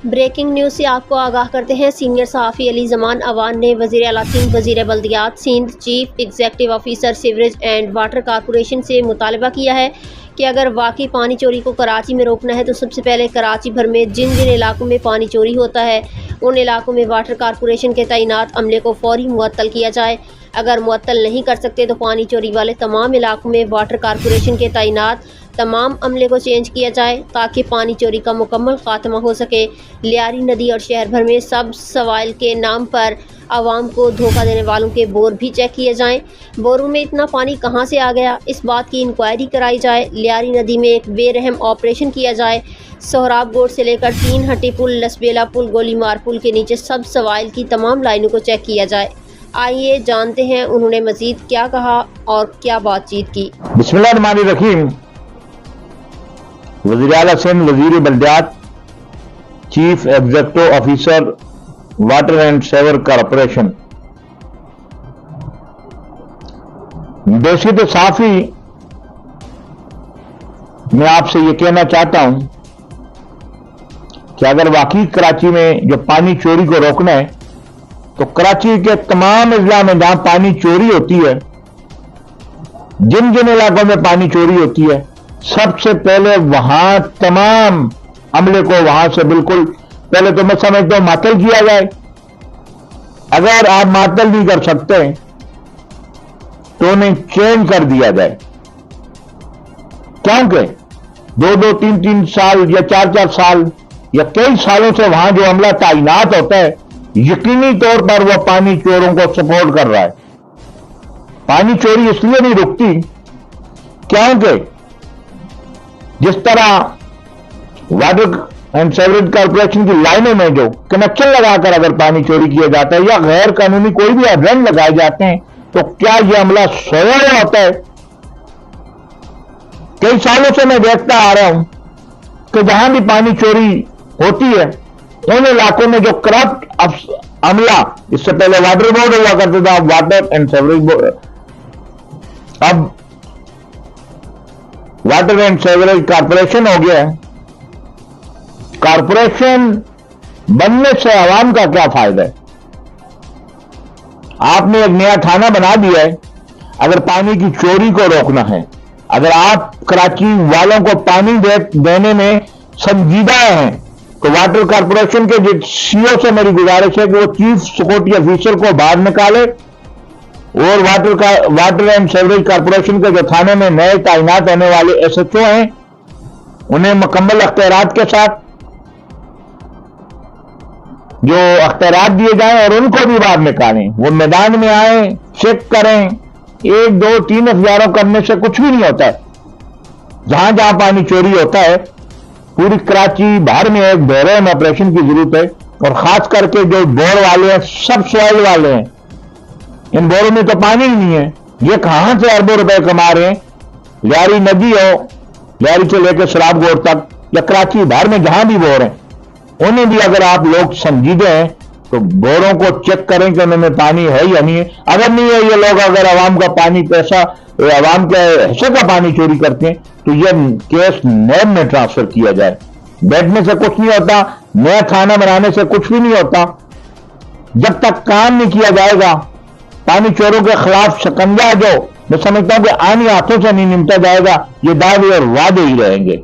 Breaking news से आपको आगाह करते हैं। सीनियर सहाफ़ी अली ज़मान अवान ने वज़ीर आला सिंध, वज़ीर बल्दियात Sindh, chief executive officer sewerage and water corporation से मुतालबा किया है कि अगर वाकई पानी चोरी को कराची में रोकना है तो सबसे पहले कराची भर में जिन जिन इलाकों में पानी चोरी होता है उन इलाकों में वाटर कॉरपोरेशन के तैनात अमले को फौरी मुअत्तल किया जाए। अगर मुअत्तल नहीं कर सकते तो पानी चोरी वाले तमाम इलाकों में वाटर कॉरपोरेशन के तैनात तमाम अमले को चेंज किया जाए ताकि पानी चोरी का मुकम्मल खात्मा हो सके। लियारी नदी और शहर भर में सब सवाइल के नाम पर आवाम को धोखा देने वालों के बोर भी चेक किए जाएं। बोरों में इतना पानी कहां से आ गया, इस बात की इंक्वायरी कराई जाए। लियारी नदी में एक बेरहम ऑपरेशन किया जाए। सोहराब गोड से लेकर 3 हट्टी पुल, लसबेला पुल, गोलीमार पुल के नीचे सब सवाइल की तमाम लाइनों को चेक किया जाए। आइए जानते हैं उन्होंने मजीद क्या कहा और क्या बातचीत की। बिस्मिल्लाहिर्रहमानिर्रहीम। वज़ीर आला सिंध, वज़ीर बल्दियात, chief executive officer water and sewer corporation. Basic साफी मैं आपसे ये कहना चाहता हूं कि अगर वाकई कराची में जो पानी चोरी को रोकना है तो कराची के तमाम अजला में जहां पानी चोरी होती है, जिन जिन इलाकों में पानी चोरी होती है, सबसे पहले वहां तमाम अमले को वहां से बिल्कुल पहले तो मैं समझता हूं मातल किया जाए। अगर आप मातल नहीं कर सकते तो उन्हें चेंज कर दिया जाए, क्योंकि 2-2, 3-3 साल या 4-4 साल या कई सालों से वहां जो अमला तैनात होता है यकीनी तौर पर वह पानी चोरों को सपोर्ट कर रहा है। पानी चोरी इसलिए नहीं रुकती क्योंकि जिस तरह वाटर एंड सेवरेज कॉरपोरेशन की लाइनों में जो कनेक्शन लगाकर अगर पानी चोरी किया जाता है या गैर कानूनी कोई भी रन लगाए जाते हैं तो क्या यह अमला सोया हुआ होता है? कई सालों से मैं देखता आ रहा हूं कि जहां भी पानी चोरी होती है उन इलाकों में जो करप्ट अमला, इससे पहले वाटर बोर्ड हुआ करता था, वाटर एंड सेवरेज बोर्ड, अब वाटर एंड सेवरेज कॉरपोरेशन हो गया है। कॉरपोरेशन बनने से आवाम का क्या फायदा है? आपने एक नया थाना बना दिया है। अगर पानी की चोरी को रोकना है, अगर आप कराची वालों को पानी देने में संजीदा हैं तो वाटर कॉरपोरेशन के जो सीओ से मेरी गुजारिश है कि वो चीफ सिक्योरिटी ऑफिसर को बाहर निकाले और वाटर एंड सेवरेज कॉरपोरेशन के जो थाने में नए तैनात होने वाले एसएचओ हैं उन्हें मुकम्मल अख्तियारात के साथ जो अख्तियारात दिए जाएं और उनको भी बाहर निकालें। वो मैदान में आए, चेक करें। 1, 2, 3 अफजारों करने से कुछ भी नहीं होता है। जहां जहां पानी चोरी होता है पूरी कराची भर में एक बेरहम ऑपरेशन की जरूरत है। और खास करके जो बोर वाले हैं, सब सॉइल वाले हैं, इन बोरों में तो पानी ही नहीं है। ये कहां से अरबों रुपए कमा रहे हैं? लियारी नदी हो, लियारी से लेकर शराब गोड तक या कराची भर में जहां भी बोर हैं, उन्हें भी अगर आप लोग संजीदे हैं तो बोरों को चेक करें कि उनमें पानी है या नहीं है। अगर नहीं है, ये लोग अगर आवाम का पानी पैसा, आवाम के हिस्से का पानी चोरी करते हैं तो यह केस नैब में ट्रांसफर किया जाए। बैठने से कुछ नहीं होता, नया थाना बनाने से कुछ भी नहीं होता। जब तक काम नहीं किया जाएगा पानी चोरों के खिलाफ शिकंजा जो मैं समझता हूं कि आनी हाथों से नहीं निपटा जाएगा, ये दावे और वादे ही रहेंगे।